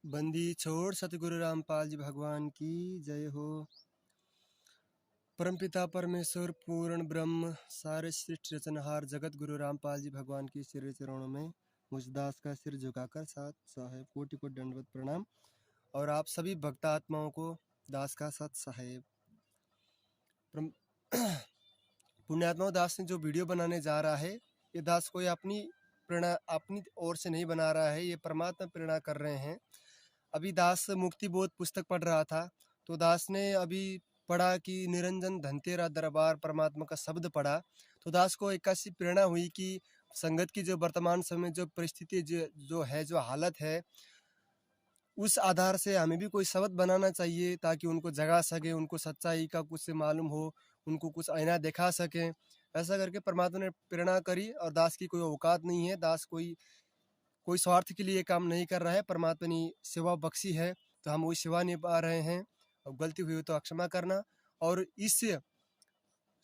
बंदी छोड़ सतगुरु रामपाल जी भगवान की जय हो। परमपिता परमेश्वर पूर्ण ब्रह्म सारे सृष्टि रचनहार जगत गुरु रामपाल जी भगवान की श्री चरणों में मुझ दास का सिर झुकाकर साथ साहेब कोटि कोटि दंडवत प्रणाम। और आप सभी भक्त आत्माओं को दास का सत साहेब। पुण्यात्माओं, दास ने जो वीडियो बनाने जा रहा है ये दास कोई अपनी प्रेरणा अपनी ओर से नहीं बना रहा है, ये परमात्मा प्रेरणा कर रहे हैं। अभी दास मुक्ति बोध पुस्तक पढ़ रहा था तो दास ने अभी पढ़ा कि निरंजन धन तेरा दरबार, परमात्मा का शब्द पढ़ा तो दास को एक ऐसी प्रेरणा हुई कि संगत की जो वर्तमान समय जो परिस्थिति जो हालत है उस आधार से हमें भी कोई शब्द बनाना चाहिए ताकि उनको जगा सके, उनको सच्चाई का कुछ से मालूम हो, उनको कुछ आईना दिखा सके। ऐसा करके परमात्मा ने प्रेरणा करी और दास की कोई औकात नहीं है, दास कोई स्वार्थ के लिए काम नहीं कर रहा है। परमात्मा ने सेवा बख्शी है तो हम वही सेवा निभा रहे हैं और गलती हुई तो क्षमा करना। और इस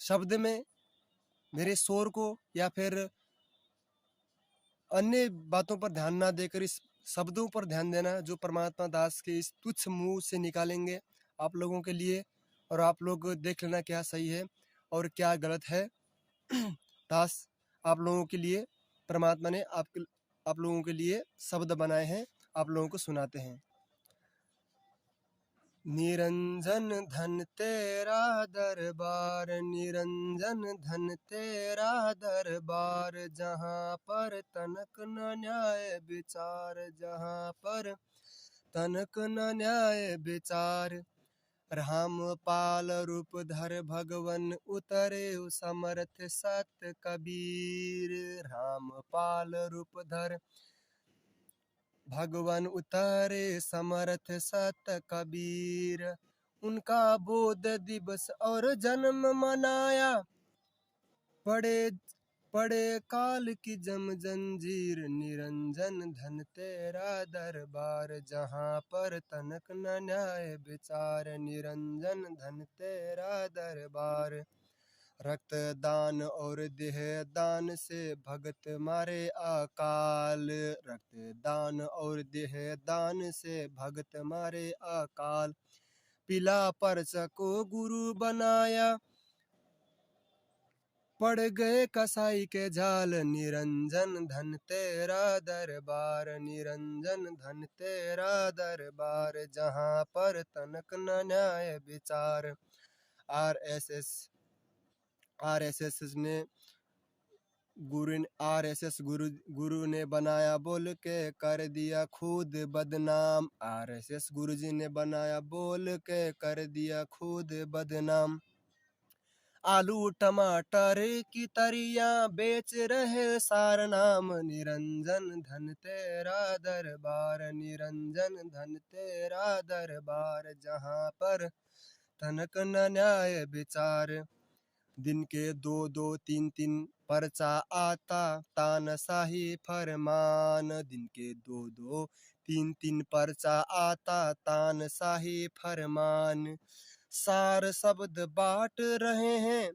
शब्द में मेरे शोर को या फिर अन्य बातों पर ध्यान ना देकर इस शब्दों पर ध्यान देना जो परमात्मा दास के इस तुच्छ मुंह से निकालेंगे आप लोगों के लिए, और आप लोग देख लेना क्या सही है और क्या गलत है। दास आप लोगों के लिए परमात्मा ने आप लोगों के लिए शब्द बनाए हैं, आप लोगों को सुनाते हैं। निरंजन धन तेरा दरबार, निरंजन धन तेरा दरबार, जहाँ पर तनक न न्याय विचार, जहाँ पर तनक न न्याय विचार। रामपाल रूप धर भगवन उतरे समर्थ सत कबीर, रामपाल रूप धर भगवान उतारे समर्थ सत कबीर। उनका बोध दिवस और जन्म मनाया, पड़े पड़े काल की जम जंजीर। निरंजन धन तेरा दरबार, जहाँ पर तनक न न्याय विचार, निरंजन धन तेरा दरबार। रक्त दान और देह दान से भगत मारे अकाल, रक्त दान और देह दान से भगत मारे अकाल। पिला परच को गुरु बनाया, पड़ गए कसाई के जाल। निरंजन धन तेरा दरबार, निरंजन धन तेरा दरबार, जहाँ पर तनक न न्याय विचार। आरएसएस गुरु ने बनाया बोल के कर दिया खुद बदनाम, आरएसएस गुरु जी ने बनाया बोल के कर दिया खुद बदनाम। आलू टमाटर की तरियां बेच रहे सार नाम। निरंजन धन तेरा दरबार, निरंजन धन तेरा दरबार, जहाँ पर तनक न न्याय विचार। दिन के 2-2, 3-3 पर्चा आता, तानाशाही फरमान। दिन के 2-2, 3-3 पर्चा आता, तानाशाही फरमान। सार शब्द बांट रहे हैं,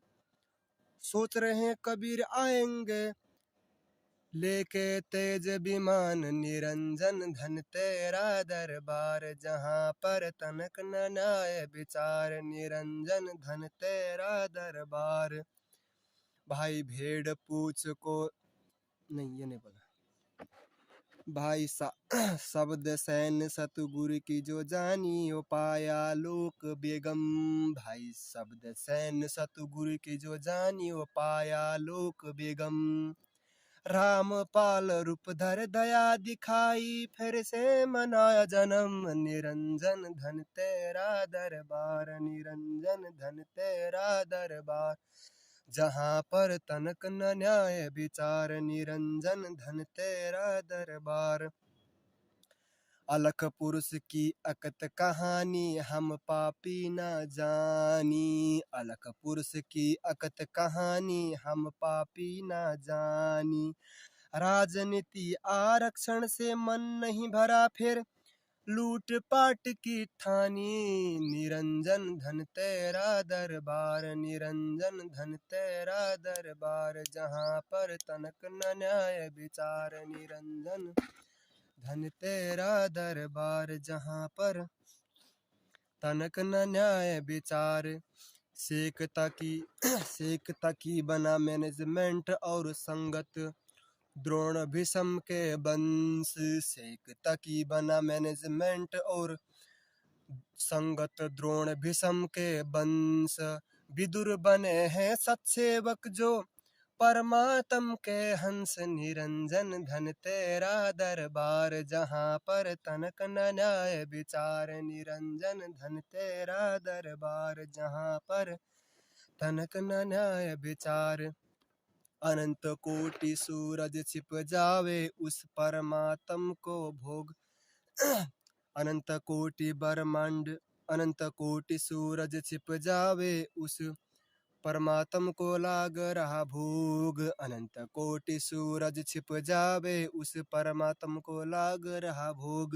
सोच रहे हैं कबीर आएंगे लेके तेज विमान। निरंजन धन तेरा दरबार, जहाँ पर तनक न न्याय विचार, निरंजन धन तेरा दरबार। भाई भेड़ पूछ को नहीं, ये नहीं बोला। भाई शब्द सैन सतगुरु की जो जानी ओ पाया लोक बेगम, भाई शब्द सैन सतगुरु की जो जानी ओ पाया लोक बेगम। रामपाल रूप धर दया दिखाई, फिर से मनाया जन्म। निरंजन धन तेरा दरबार, निरंजन धन तेरा दरबार, जहाँ पर तनक न न्याय विचार। निरंजन धन तेरा दरबार। अलख पुरुष की अकत कहानी, हम पापी न जानी। अलख पुरुष की अकत कहानी, हम पापी न जानी। राजनीति आरक्षण से मन नहीं भरा, फिर लूट पाट की ठानी। निरंजन धन तेरा दरबार, निरंजन धन तेरा दरबार, जहाँ पर तनक न न्याय विचार। निरंजन धन तेरा दरबार, जहाँ पर तनक न न्याय विचार। सेकता की बना मैनेजमेंट और संगत, द्रोण भीष्म के वंश। सेकता की बना मैनेजमेंट और संगत, द्रोण भीष्म के वंश। विदुर बने हैं सत्सेवक जो, परमात्म के हंस निरंजन। धन तेरा दरबार, जहाँ पर तनक न न्याय विचार। निरंजन धन तेरा दरबार, जहाँ पर तनक न न्याय विचार। अनंत कोटि सूरज छिप जावे, उस परमात्म को भोग। अनंत कोटि ब्रह्मांड, अनंत कोटि सूरज छिप जावे, उस परमात्म को लाग रहा भोग। अनंत कोटि सूरज छिप जावे, उस परमात्म को लाग रहा भोग।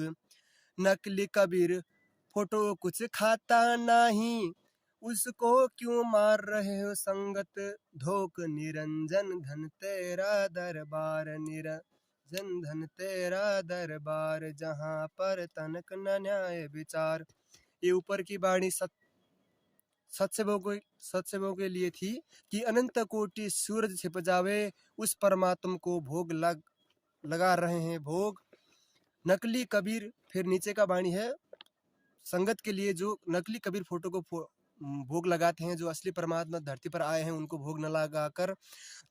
नकली कबीर फोटो कुछ खाता नहीं, उसको क्यों मार रहे हो संगत धोख। निरंजन धन तेरा दरबार, निरंजन धन तेरा दरबार, जहाँ पर तनक न न्याय विचार। ये ऊपर की वाणी सत्सेवकों के लिए थी कि अनंत कोटि सूरज छिप जावे, उस परमात्म को भोग लगा रहे हैं भोग। नकली कबीर, फिर नीचे का वाणी है संगत के लिए, जो नकली कबीर फोटो को भोग लगाते हैं, जो असली परमात्मा धरती पर आए हैं उनको भोग न लगाकर,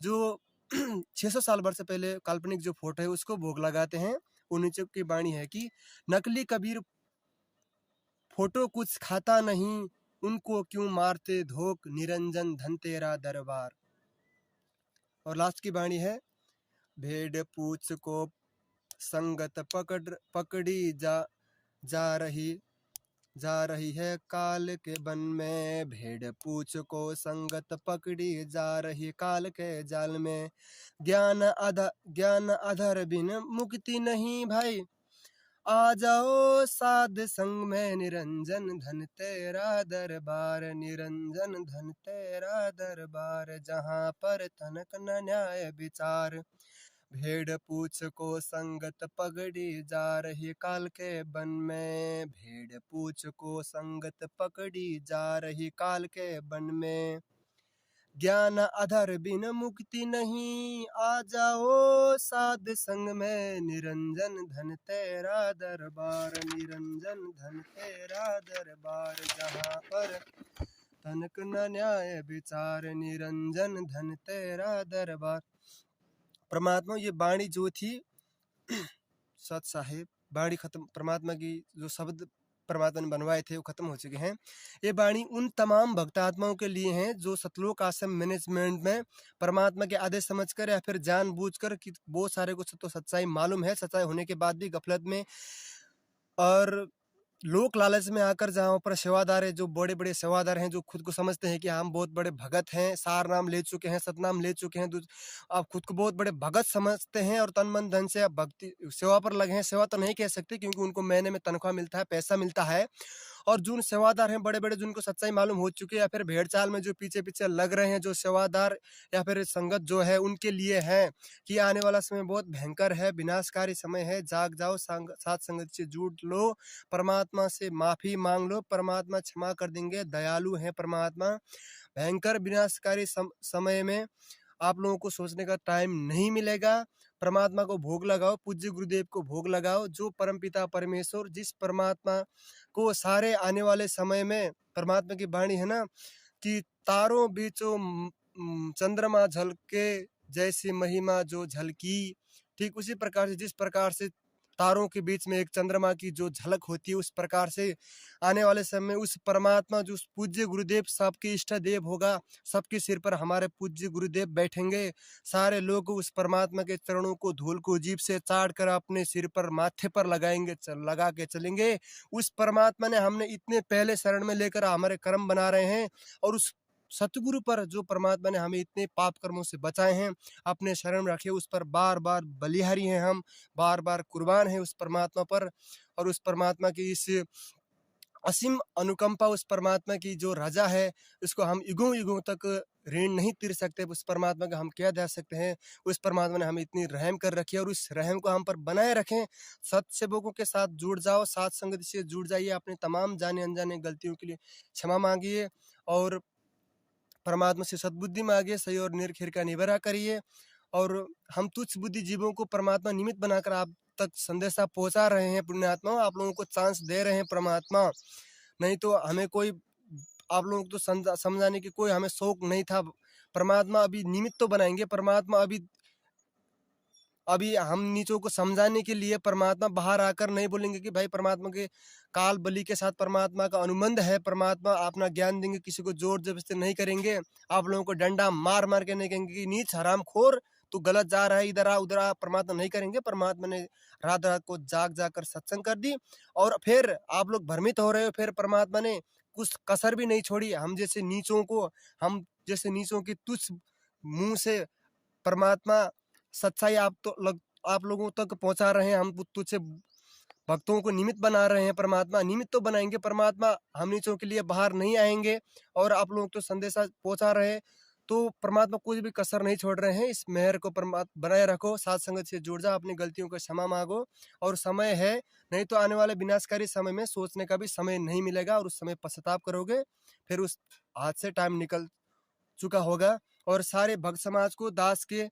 जो 600 साल वर्ष पहले काल्पनिक जो फोटो है उसको भोग लगाते हैं। उन नीचे की वाणी है कि नकली कबीर फोटो कुछ खाता नहीं, उनको क्यों मारते धोख। निरंजन धन तेरा दरबार। और लास्ट की वाणी है, भेड़ पूछ को संगत पकड़ी जा रही है काल के वन में। भेड़ पूछ को संगत पकड़ी जा रही काल के जाल में। ज्ञान आधार बिन मुक्ति नहीं भाई, आ जाओ साध संग में। निरंजन धन तेरा दरबार, निरंजन धन तेरा दरबार, जहाँ पर तनक न न्याय विचार। भेड़ पूछ को संगत पकड़ी जा रही काल के वन में। भेड़ पूछ को संगत पकड़ी जा रही काल के वन में। ज्ञान आधार बिन मुक्ति नहीं, आ जाओ साध संग में। निरंजन धन तेरा दरबार, निरंजन धन तेरा दरबार, जहाँ पर तनक न न्याय विचार। निरंजन धन तेरा दरबार। परमात्मा ये वाणी जो थी सत साहिब, वाणी खत्म, परमात्मा की जो शब्द परमात्मा ने बनवाए थे वो खत्म हो चुके हैं। ये वाणी उन तमाम भक्त आत्माओं के लिए हैं जो सतलोक आश्रम मैनेजमेंट में परमात्मा के आदेश समझकर या फिर जानबूझकर कि बहुत सारे को तो सच्चाई मालूम है, सच्चाई होने के बाद भी गफलत में और लोक लालच में आकर जहाँ पर सेवादार है, जो बड़े बड़े सेवादार हैं, जो खुद को समझते हैं कि हम बहुत बड़े भगत हैं, सार नाम ले चुके हैं, सतनाम ले चुके हैं, आप खुद को बहुत बड़े भगत समझते हैं और तन मन धन से आप भक्ति सेवा पर लगे हैं। सेवा तो नहीं कह सकते क्योंकि उनको महीने में तनख्वाह मिलता है, पैसा मिलता है। और जो सेवादार हैं बड़े बड़े, जिनको सच्चाई मालूम हो चुकी है, या फिर भेड़ चाल में जो पीछे पीछे लग रहे हैं, जो सेवादार या फिर संगत जो है उनके लिए है कि आने वाला समय बहुत भयंकर है, विनाशकारी समय है। जाग जाओ, साथ संगत से जुड़ लो, परमात्मा से माफी मांग लो, परमात्मा क्षमा कर देंगे, दयालु है परमात्मा। भयंकर विनाशकारी समय में आप लोगों को सोचने का टाइम नहीं मिलेगा। परमात्मा को भोग लगाओ, पूज्य गुरुदेव को भोग लगाओ, जो परमपिता परमेश्वर, जिस परमात्मा को सारे आने वाले समय में, परमात्मा की वाणी है ना कि तारों बीचों चंद्रमा झलके, जैसी महिमा जो झलकी। ठीक उसी प्रकार से, जिस प्रकार से तारों के बीच में एक चंद्रमा की जो झलक होती है, उस प्रकार से आने वाले समय में उस परमात्मा जो पूज्य गुरुदेव सबके इष्ट देव होगा, सबके सिर पर हमारे पूज्य गुरुदेव बैठेंगे। सारे लोग उस परमात्मा के चरणों को धूल को जीभ से चाट कर अपने सिर पर, माथे पर लगाएंगे, लगा के चलेंगे। उस परमात्मा ने हमने इतने पहले शरण में लेकर हमारे कर्म बना रहे हैं, और उस सतगुरु पर जो परमात्मा ने हमें इतने पाप कर्मों से बचाए हैं, अपने शरण में रखे, उस पर बार बार बलिहारी हैं हम, बार बार कुर्बान है उस परमात्मा पर। और उस परमात्मा की इस असीम अनुकंपा उस परमात्मा की जो रजा है, उसको हम युगों युगों तक ऋण नहीं तीर सकते। उस परमात्मा का हम क्या दे सकते हैं। उस परमात्मा ने हमें इतनी रहम कर रखी है और उस रहम को हम पर बनाए रखें। सत्सेवकों के साथ जुड़ जाओ, साथ संगति से जुड़ जाइए, अपने तमाम जाने अनजाने गलतियों के लिए क्षमा मांगिए और परमात्मा से सद्बुद्धि मांगिए, सही और निर्खिर का निबरा करिए। और हम तुच्छ बुद्धि जीवों को परमात्मा निमित्त बनाकर आप तक संदेशा पहुंचा रहे हैं। पुण्यात्माओं, आप लोगों को चांस दे रहे हैं परमात्मा, नहीं तो हमें कोई आप लोगों को तो समझाने की कोई हमें शौक नहीं था। परमात्मा अभी निमित्त तो बनाएंगे। परमात्मा अभी हम नीचों को समझाने के लिए परमात्मा बाहर आकर नहीं बोलेंगे कि भाई परमात्मा के काल बलि के साथ परमात्मा का अनुबंध है, परमात्मा अपना ज्ञान देंगे, किसी को जोर जबरदस्ती नहीं करेंगे। आप लोगों को डंडा मार मार के नहीं कहेंगे कि नीच हरामखोर तू गलत जा रहा है, इधर आ उधर आ। परमात्मा नहीं करेंगे। परमात्मा ने रात रात को जाग जाकर सत्संग कर दी और फिर आप लोग भ्रमित हो रहे हो। फिर परमात्मा ने कुछ कसर भी नहीं छोड़ी। हम जैसे नीचों की तुच्छ मुंह से परमात्मा सच्चाई आप लोगों तक पहुंचा रहे हैं। हम तुझसे भक्तों को निमित्त बना रहे हैं। परमात्मा निमित्त तो बनाएंगे, परमात्मा हम नीचों के लिए बाहर नहीं आएंगे। और आप लोग तो संदेशा पहुंचा रहे हैं, तो परमात्मा कुछ भी कसर नहीं छोड़ रहे हैं। इस मेहर को परमात्मा बनाए रखो, साथ संगत से जुड़ जाओ, अपनी गलतियों को क्षमा मांगो। और समय है, नहीं तो आने वाले विनाशकारी समय में सोचने का भी समय नहीं मिलेगा और उस समय पश्चाताप करोगे। फिर उस हाथ से टाइम निकल चुका होगा। और सारे भक्त समाज को दास के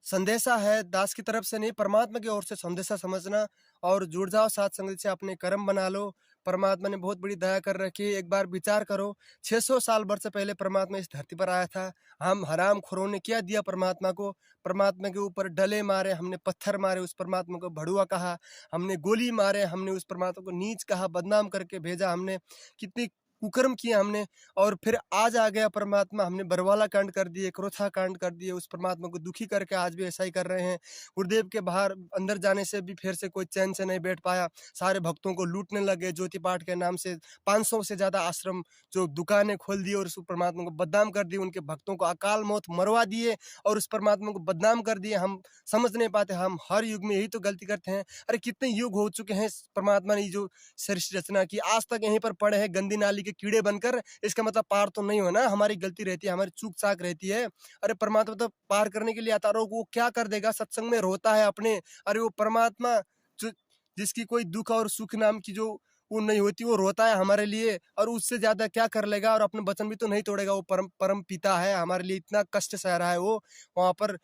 संदेशा है, दास की तरफ से नहीं, परमात्मा की ओर से संदेशा समझना और जुड़ जाओ साथ संगत से, अपने कर्म बना लो। परमात्मा ने बहुत बड़ी दया कर रखी है। एक बार विचार करो, 600 साल वर्ष पहले परमात्मा इस धरती पर आया था। हम हरामखोरों ने क्या दिया परमात्मा को? परमात्मा के ऊपर डले मारे, हमने पत्थर मारे, उस परमात्मा को भड़ुआ कहा, हमने गोली मारे, हमने उस परमात्मा को नीच कहा, बदनाम करके भेजा, हमने कितनी कुकर्म किया हमने। और फिर आज आ गया परमात्मा, हमने बरवाला कांड कर दिए, क्रोथा कांड कर दिए, उस परमात्मा को दुखी करके आज भी ऐसा ही कर रहे हैं। गुरुदेव के बाहर अंदर जाने से भी फिर से कोई चैन से नहीं बैठ पाया। सारे भक्तों को लूटने लगे। ज्योति पाठ के नाम से 500 से ज्यादा आश्रम जो दुकानें खोल दी और उस परमात्मा को बदनाम कर दिए, उनके भक्तों को अकाल मौत मरवा दिए और उस परमात्मा को बदनाम कर दिए। हम समझ नहीं पाते, हम हर युग में यही तो गलती करते हैं। अरे कितने युग हो चुके हैं, परमात्मा ने जो सृष्टि रचना की, आज तक यहीं पर पड़े हैं गंदी नाली के कीड़े बनकर। इसका मतलब पार तो नहीं हो ना, हमारी गलती रहती है, हमारी चूक चाक रहती है। अरे परमात्मा तो पार करने के लिए आता है, वो क्या कर देगा? सत्संग में रोता है अपने। अरे वो परमात्मा जो जिसकी कोई दुख और सुख नाम की जो वो नहीं होती, वो रोता है हमारे लिए, और उससे ज्यादा क्या कर लेगा? और अपने वचन भी तो नहीं तोड़ेगा। वो परम पिता है, हमारे लिए इतना कष्ट सह रहा है वो। वहां पर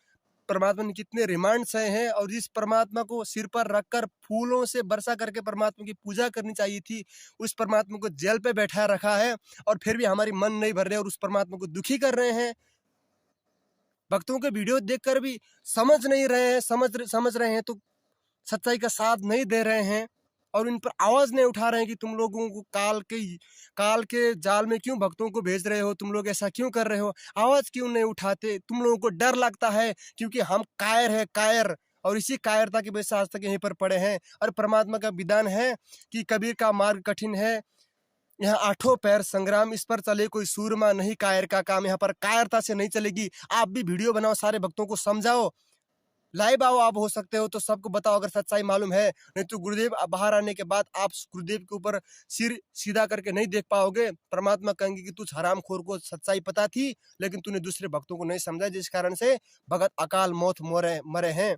परमात्मा ने कितने रिमांड सहे हैं, और जिस परमात्मा को सिर पर रखकर फूलों से बरसा करके परमात्मा की पूजा करनी चाहिए थी, उस परमात्मा को जेल पे बैठा रखा है। और फिर भी हमारी मन नहीं भर रहे और उस परमात्मा को दुखी कर रहे हैं। भक्तों के वीडियो देखकर भी समझ नहीं रहे हैं, समझ रहे हैं तो सच्चाई का साथ नहीं दे रहे हैं और इन पर आवाज नहीं उठा रहे हैं कि तुम लोगों को काल के जाल में क्यों भक्तों को भेज रहे हो, तुम लोग ऐसा क्यों कर रहे हो? आवाज क्यों नहीं उठाते? तुम लोगों को डर लगता है क्योंकि हम कायर है, कायर, और इसी कायरता की वजह से आज तक यहीं पर पड़े हैं। और परमात्मा का विधान है कि कबीर का मार्ग कठिन है, यहाँ 8 पैर संग्राम, इस पर चले कोई सूरमा नहीं, कायर का काम यहाँ पर कायरता से नहीं चलेगी। आप भी वीडियो बनाओ, सारे भक्तों को समझाओ, लाइव आओ, आप हो सकते हो तो सबको बताओ अगर सच्चाई मालूम है। नहीं तो गुरुदेव बाहर आने के बाद आप गुरुदेव के ऊपर सिर सीधा करके नहीं देख पाओगे। परमात्मा कहेंगे कि तुझ हरामखोर को सच्चाई पता थी लेकिन तूने दूसरे भक्तों को नहीं समझा, जिस कारण से भगत अकाल मौत मरे हैं।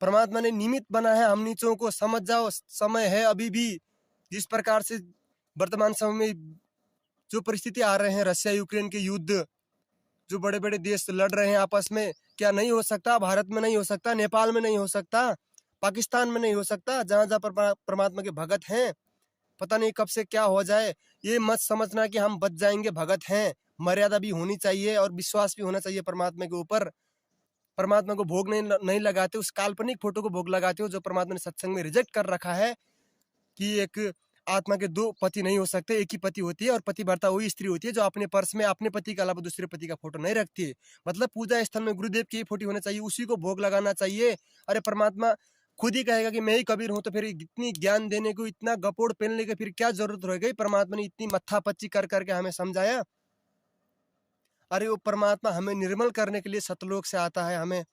परमात्मा ने निमित्त बना है, हम नीचों को समझ जाओ, समय है अभी भी। जिस प्रकार से वर्तमान समय में जो परिस्थिति आ रहे हैं, रशिया यूक्रेन के युद्ध, जो बड़े बड़े देश लड़ रहे हैं आपस में, क्या नहीं हो सकता? भारत में नहीं हो सकता, नेपाल में नहीं हो सकता, पाकिस्तान में नहीं हो सकता? जहां जहां पर परमात्मा के भगत हैं, पता नहीं कब से क्या हो जाए। ये मत समझना कि हम बच जाएंगे, भगत हैं। मर्यादा भी होनी चाहिए और विश्वास भी होना चाहिए परमात्मा के ऊपर। परमात्मा को भोग नहीं लगाते, उस काल्पनिक फोटो को भोग लगाते हो जो परमात्मा ने सत्संग में रिजेक्ट कर रखा है कि एक आत्मा के 2 पति नहीं हो सकते, एक ही पति होती है। और पतिव्रता वही स्त्री होती है जो अपने पर्स में अपने पति के अलावा दूसरे पति का फोटो नहीं रखती है। मतलब पूजा स्थल में गुरुदेव की फोटो होना चाहिए, उसी को भोग लगाना चाहिए। अरे परमात्मा खुद ही कहेगा कि मैं ही कबीर हूं, तो फिर इतनी ज्ञान देने को, इतना गपोड़ पहनने की फिर क्या जरूरत रह गई? परमात्मा ने इतनी मत्था पच्ची कर करके हमें समझाया। अरे वो परमात्मा हमें निर्मल करने के लिए सतलोक से आता है, हमें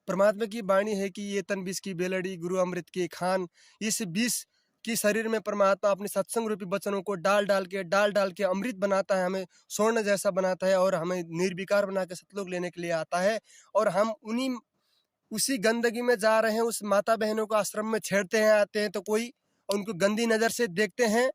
परमात्मा की वाणी है कि ये तन विष की बेलड़ी गुरु अमृत के खान। इस विष की शरीर में परमात्मा अपने सत्संग रूपी वचनों को डाल डाल के अमृत बनाता है, हमें स्वर्ण जैसा बनाता है और हमें निर्विकार बना के सतलोक लेने के लिए आता है। और हम उसी गंदगी में जा रहे हैं, उस माता बहनों को आश्रम में छेड़ते हैं, आते हैं तो कोई उनको गंदी नजर से देखते हैं,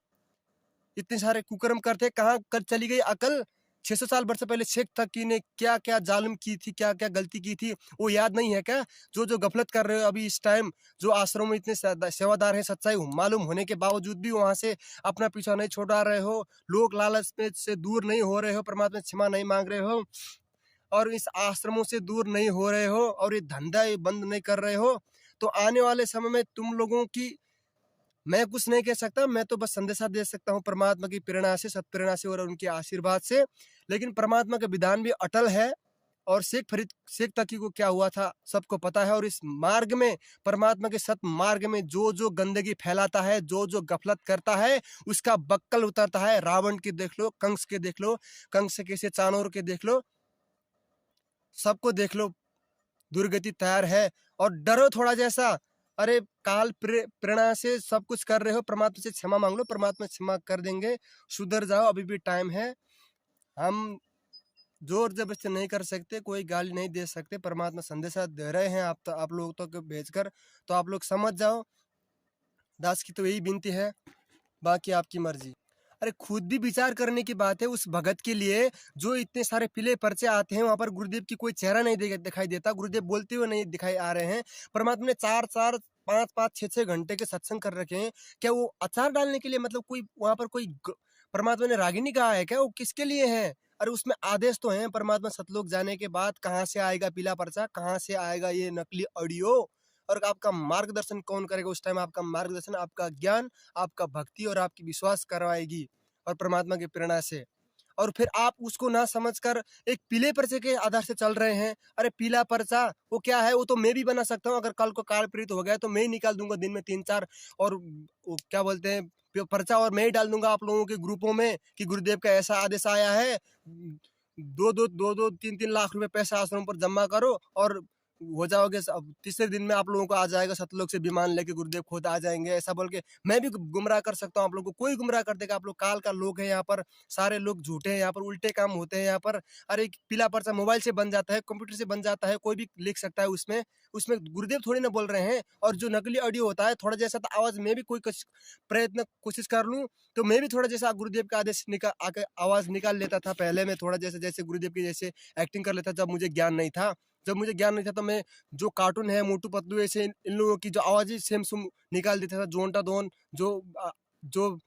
इतने सारे कुकर्म करते हैं। कहाँ कर चली गई अकल? 600 साल वर्ष पहले शेख तकी ने क्या क्या जालिम की थी, क्या क्या गलती की थी, वो याद नहीं है क्या? जो गफलत कर रहे हो अभी इस टाइम, जो आश्रम में इतने सेवादार हैं, सच्चाई मालूम होने के बावजूद भी वहां से अपना पीछा नहीं छोड़ा रहे हो, लोग लालच में से दूर नहीं हो रहे हो, परमात्मा से क्षमा नहीं मांग रहे हो और इस आश्रमों से दूर नहीं हो रहे हो और ये धंधा बंद नहीं कर रहे हो, तो आने वाले समय में तुम लोगों की मैं कुछ नहीं कह सकता, मैं तो बस संदेशा दे सकता हूँ परमात्मा की प्रेरणा से, सत्प्रेरणा से और उनके आशीर्वाद से। लेकिन परमात्मा का विधान भी अटल है और शेख तकी को क्या हुआ था सबको पता है। और इस मार्ग में, परमात्मा के सत मार्ग में जो गंदगी फैलाता है, जो गफलत करता है, उसका बक्कल उतरता है। रावण के देख लो, कंस के देख लो, कंस कैसे चाणूर के देख लो, सबको देख लो, दुर्गति तैयार है। और डरो थोड़ा जैसा, अरे काल प्रेरणा से सब कुछ कर रहे हो, परमात्मा से क्षमा मांग लो, परमात्मा क्षमा कर देंगे, सुधर जाओ, अभी भी टाइम है। हम जोर जबरदस्ती नहीं कर सकते, कोई गाली नहीं दे सकते, परमात्मा संदेशा दे रहे हैं आप लोग तक तो भेजकर, तो आप लोग समझ जाओ। दास की तो यही विनती है, बाकी आपकी मर्जी। अरे खुद भी विचार करने की बात है, उस भगत के लिए जो इतने सारे पीले पर्चे आते हैं, वहां पर गुरुदेव की कोई चेहरा नहीं दिखाई देता, गुरुदेव बोलते हुए नहीं दिखाई आ रहे हैं। परमात्मा ने 4-4, 5-5, 6-6 घंटे के सत्संग कर रखे हैं। क्या वो अचार डालने के लिए, मतलब कोई वहां पर कोई परमात्मा ने रागिनी कहा है क्या? वो किसके लिए है? अरे उसमें आदेश तो है, परमात्मा सतलोक जाने के बाद कहाँ से आएगा पीला पर्चा, कहाँ से आएगा ये नकली ऑडियो, और आपका मार्गदर्शन कौन करेगा उस टाइम? आपका मार्गदर्शन, आपका ज्ञान, आपका भक्ति और आपकी विश्वास करवाएगी और परमात्मा की प्रेरणा से। और फिर आप उसको ना समझकर एक पीले पर्चे के आधार से चल रहे हैं। अरे पीला पर्चा वो क्या है? वो तो मैं भी बना सकता हूँ, अगर कल को काल प्रीत हो गया तो मैं ही निकाल दूंगा दिन में 3-4 और वो क्या बोलते हैं पर्चा, और मैं ही डाल दूंगा आप लोगों के ग्रुपों में कि गुरुदेव का ऐसा आदेश आया है, 2-3 लाख रुपए पैसा आश्रम पर जमा करो और हो जाओगे। अब तीसरे दिन में आप लोगों को आ जाएगा सतलोक से विमान लेके, गुरुदेव खुद आ जाएंगे, ऐसा बोल के मैं भी गुमराह कर सकता हूँ आप लोगों को। कोई गुमराह कर देगा। आप लोग काल का लोग हैं यहाँ पर, सारे लोग झूठे हैं यहाँ पर, उल्टे काम होते हैं यहाँ पर। अरे पीला पर्चा मोबाइल से बन जाता है, कंप्यूटर से बन जाता है, कोई भी लिख सकता है उसमें। उसमें गुरुदेव थोड़ी ना बोल रहे हैं। और जो नकली ऑडियो होता है, थोड़ा जैसा तो आवाज में भी कोई कोशिश कर लूँ तो मैं भी थोड़ा जैसा गुरुदेव का आदेश आके आवाज निकाल लेता था पहले। मैं थोड़ा जैसे गुरुदेव की जैसे एक्टिंग कर लेता, जब मुझे ज्ञान नहीं था। जब मुझे ज्ञान नहीं था तो मैं जो कार्टून है मोटू पतलू, ऐसे इन लोगों की जो आवाज़ें सेम सुम निकाल देता था। जोंटा दोन जो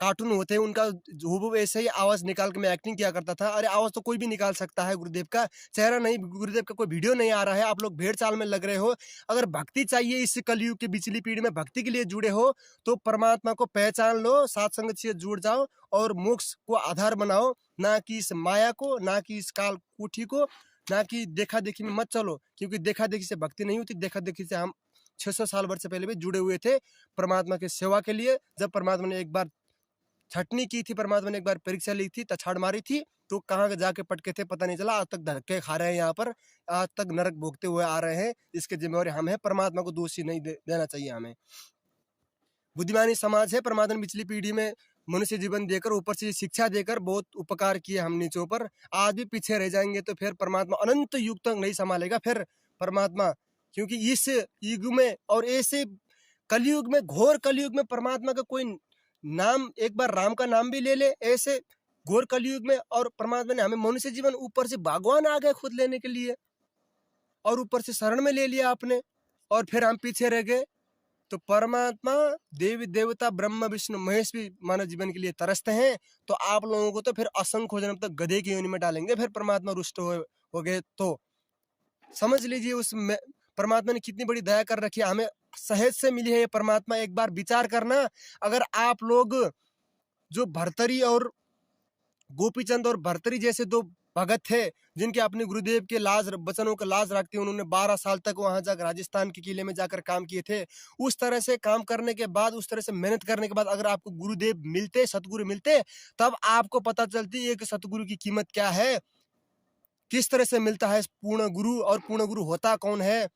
कार्टून होते हैं उनका हूबहू ऐसे ही आवाज़ निकाल के मैं एक्टिंग किया करता था। अरे आवाज़ तो कोई भी निकाल सकता है, गुरुदेव का चेहरा नहीं, गुरुदेव का कोई वीडियो नहीं आ रहा है, आप लोग भेड़ चाल में लग रहे हो। अगर भक्ति चाहिए इस कलयुग की बिचली पीढ़ी में, भक्ति के लिए जुड़े हो तो परमात्मा को पहचान लो, सात संगत से जुड़ जाओ और मोक्ष को आधार बनाओ, ना कि इस माया को, ना कि इस काल कुठी को, ना कि देखा देखी में मत चलो। क्योंकि देखा देखी से भक्ति नहीं होती। देखा देखी से हम 600 साल वर्ष पहले भी जुड़े हुए थे परमात्मा की सेवा के लिए। जब परमात्मा ने एक बार छटनी की थी, परमात्मा ने एक बार परीक्षा ली थी, तछाड़ मारी थी, तो कहाँ जाके पटके थे पता नहीं चला। आज तक धक्के खा रहे हैं यहाँ पर, आज तक नरक भोगते हुए आ रहे हैं। इसके जिम्मेवारी हम है, परमात्मा को दोषी नहीं देना चाहिए हमें। बुद्धिमानी समाज है, परमात्मा ने पिछली पीढ़ी में मनुष्य जीवन देकर, ऊपर से शिक्षा देकर बहुत उपकार किए हम नीचों पर। आज भी पीछे रह जाएंगे तो फिर परमात्मा अनंत युग तक नहीं संभालेगा फिर परमात्मा। क्योंकि इस युग में और ऐसे कलयुग में, घोर कलयुग में परमात्मा का कोई नाम, एक बार राम का नाम भी ले ले ऐसे घोर कलयुग में, और परमात्मा ने हमें मनुष्य जीवन, ऊपर से भगवान आ गए खुद लेने के लिए, और ऊपर से शरण में ले लिया आपने, और फिर हम पीछे रह गए। तो परमात्मा, देवी देवता, ब्रह्मा विष्णु महेश भी मानव जीवन के लिए तरसते हैं। तो आप लोगों को तो फिर असंख्य जन्म तक गधे की योनि में डालेंगे फिर परमात्मा रुष्ट हो गए तो। समझ लीजिए उस परमात्मा ने कितनी बड़ी दया कर रखी है, हमें सहज से मिली है ये परमात्मा। एक बार विचार करना, अगर आप लोग जो भर्तरी और गोपीचंद और भर्तरी जैसे दो भगत थे, जिनके अपने गुरुदेव के लाज वचनों का लाज रखते, उन्होंने 12 साल तक वहां जाकर राजस्थान के किले में जाकर काम किए थे। उस तरह से काम करने के बाद, उस तरह से मेहनत करने के बाद अगर आपको गुरुदेव मिलते, सतगुरु मिलते, तब आपको पता चलती है कि सतगुरु की कीमत क्या है, किस तरह से मिलता है पूर्ण गुरु, और पूर्ण गुरु होता कौन है?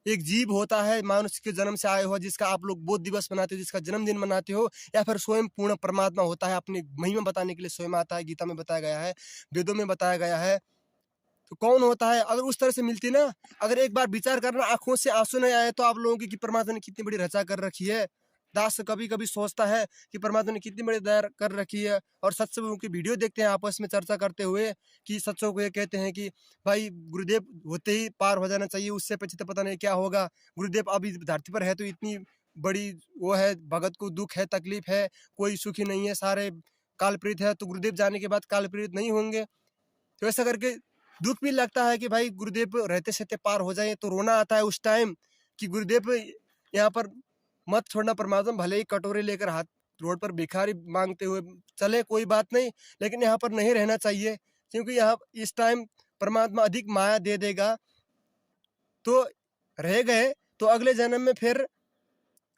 एक जीव होता है मानुष के जन्म से आया हुआ, जिसका आप लोग बोध दिवस मनाते हो, जिसका जन्मदिन मनाते हो, या फिर स्वयं पूर्ण परमात्मा होता है, अपनी महिमा बताने के लिए स्वयं आता है। गीता में बताया गया है, वेदों में बताया गया है। तो कौन होता है? अगर उस तरह से मिलती ना, अगर एक बार विचार करना, आंखों से आंसू नहीं आए तो आप लोगों की कि परमात्मा ने कितनी बड़ी रचा कर रखी है। दास कभी कभी सोचता है कि परमात्मा ने कितनी बड़ी दया कर रखी है, और सत्संगों की वीडियो देखते हैं आपस में चर्चा करते हुए कि सत्संगों को ये कहते हैं कि भाई गुरुदेव होते ही पार हो जाना चाहिए, उससे पीछे तो पता नहीं क्या होगा। गुरुदेव अभी धरती पर है तो इतनी बड़ी वो है, भगत को दुख है, तकलीफ है, कोई सुखी नहीं है, सारे कालप्रीत है, तो गुरुदेव जाने के बाद कालप्रीत नहीं होंगे। तो ऐसा करके दुख भी लगता है कि भाई गुरुदेव रहते सहते पार हो जाए, तो रोना आता है उस टाइम कि गुरुदेव यहाँ पर मत छोड़ना परमात्मा, भले ही कटोरे लेकर हाथ रोड पर भिखारी मांगते हुए चले, कोई बात नहीं, लेकिन यहाँ पर नहीं रहना चाहिए, क्योंकि यहाँ इस टाइम परमात्मा अधिक माया दे देगा। तो रह गए तो अगले जन्म में फिर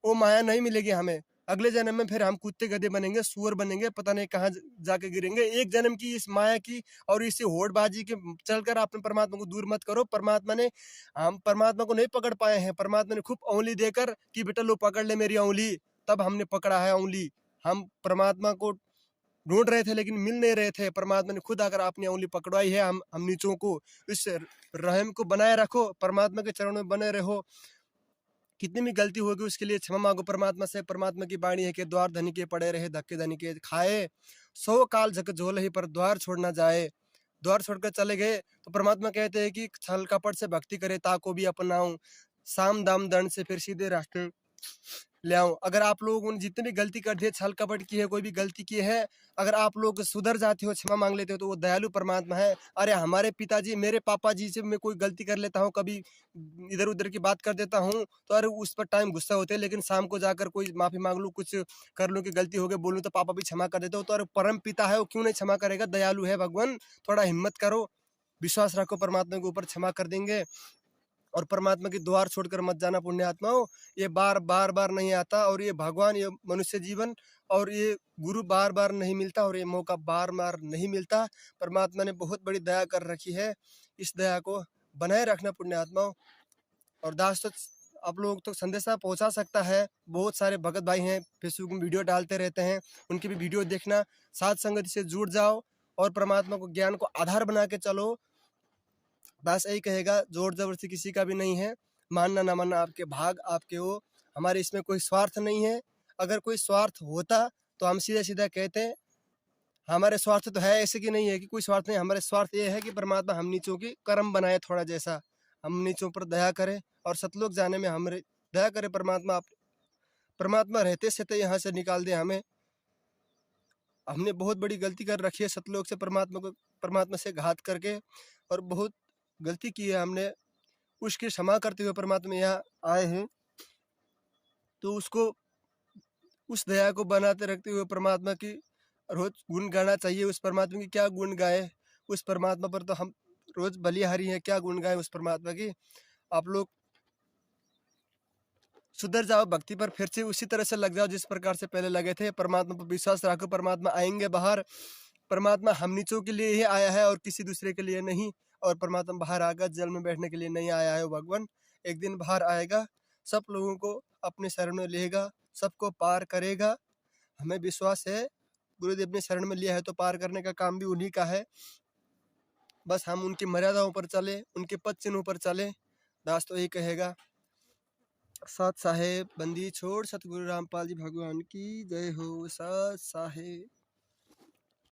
वो माया नहीं मिलेगी हमें। अगले जन्म में फिर हम कुत्ते गधे बनेंगे, सुअर बनेंगे, पता नहीं कहाँ जाके गिरेंगे। एक जन्म की इस माया की और इसी होड़बाजी के चलकर आपने परमात्मा को दूर मत करो। परमात्मा ने, हम परमात्मा को नहीं पकड़ पाए हैं, परमात्मा ने खूब उंगली देकर कि बेटा लो पकड़ ले मेरी उंगली, तब हमने पकड़ा है उंगली। हम परमात्मा को ढूंढ रहे थे लेकिन मिल नहीं रहे थे, परमात्मा ने खुद आकर अपनी उंगली पकड़वाई है हम नीचों को। इस रहम को बनाए रखो, परमात्मा के चरणों में बने रहो। कितनी भी गलती होगी उसके लिए क्षमा मांगो परमात्मा से। परमात्मा की वाणी है कि द्वार धनी के पड़े रहे, धक्के धनी के खाए, 100 काल झक झोल ही पर द्वार छोड़ ना जाए। द्वार छोड़कर चले गए तो परमात्मा कहते हैं कि छल कपट से भक्ति करे ताको भी अपनाऊं, साम दाम दंड से फिर सीधे रास्ते ले आऊं। अगर आप लोगों ने जितनी भी गलती कर दी है, छल कपट की है, कोई भी गलती की है, अगर आप लोग सुधर जाते हो, क्षमा मांग लेते हो, तो वो दयालु परमात्मा है। अरे हमारे पिताजी, मेरे पापा जी से मैं कोई गलती कर लेता हूँ, कभी इधर उधर की बात कर देता हूँ, तो अरे उस पर टाइम गुस्सा होते हैं, लेकिन शाम को जाकर कोई माफी मांग लूँ, कुछ कर लूँ कि गलती हो गई बोलूँ, तो पापा भी क्षमा कर देते हो। तो अरे परम पिता है, वो क्यों नहीं क्षमा करेगा? दयालु है भगवान। थोड़ा हिम्मत करो, विश्वास रखो परमात्मा के ऊपर, क्षमा कर देंगे। और परमात्मा की द्वार छोड़कर मत जाना पुण्यात्माओं, ये बार बार नहीं आता, और ये भगवान, ये मनुष्य जीवन और ये गुरु बार बार नहीं मिलता, और ये मौका बार बार नहीं मिलता। परमात्मा ने बहुत बड़ी दया कर रखी है, इस दया को बनाए रखना पुण्यात्माओं। और दास तो आप लोग तो संदेशा पहुंचा सकता है, बहुत सारे भगत भाई हैं फेसबुक में वीडियो डालते रहते हैं, उनकी भी वीडियो देखना, साथ संगति से जुड़ जाओ और परमात्मा को, ज्ञान को आधार बना के चलो। बस यही कहेगा, जोर जबरदस्ती किसी का भी नहीं है, मानना ना मानना आपके भाग, आपके वो, हमारे इसमें कोई स्वार्थ नहीं है। अगर कोई स्वार्थ होता तो हम सीधा सीधा कहते हैं, हमारे स्वार्थ तो है, ऐसे कि नहीं है कि कोई स्वार्थ नहीं। हमारे स्वार्थ ये है कि परमात्मा हम नीचों की कर्म बनाए, थोड़ा जैसा हम नीचों पर दया करे और सतलोक जाने में हमारे दया करे परमात्मा। आप परमात्मा रहते से तो यहाँ से निकाल दे हमें। हमने बहुत बड़ी गलती कर रखी है सतलोक से परमात्मा से घात करके, और बहुत गलती की है हमने, उसकी क्षमा करते हुए परमात्मा यहाँ आए हैं। तो उसको, उस दया को बनाते रखते हुए परमात्मा की रोज गुण गाना चाहिए। उस परमात्मा की क्या गुण गाए, उस परमात्मा पर तो हम रोज बलिहारी हैं, क्या गुण गाए उस परमात्मा की। आप लोग सुधर जाओ, भक्ति पर फिर से उसी तरह से लग जाओ जिस प्रकार से पहले लगे थे। परमात्मा पर विश्वास रखो, परमात्मा आएंगे बाहर। परमात्मा हम नीचों के लिए ही आया है और किसी दूसरे के लिए नहीं। और परमात्मा बाहर आकर जल में बैठने के लिए नहीं आया है, वो भगवान एक दिन बाहर आएगा, सब लोगों को अपने शरण में लेगा, सबको पार करेगा। हमें विश्वास है, गुरुदेव ने शरण में लिया है तो पार करने का काम भी उन्हीं का है। बस हम उनकी मर्यादाओं पर चले, उनके पद चिन्हों पर चले। दास तो यही कहेगा। साथ साहेब बंदी छोड़, सतगुरु रामपाल जी भगवान की जय हो। साथ साहेब।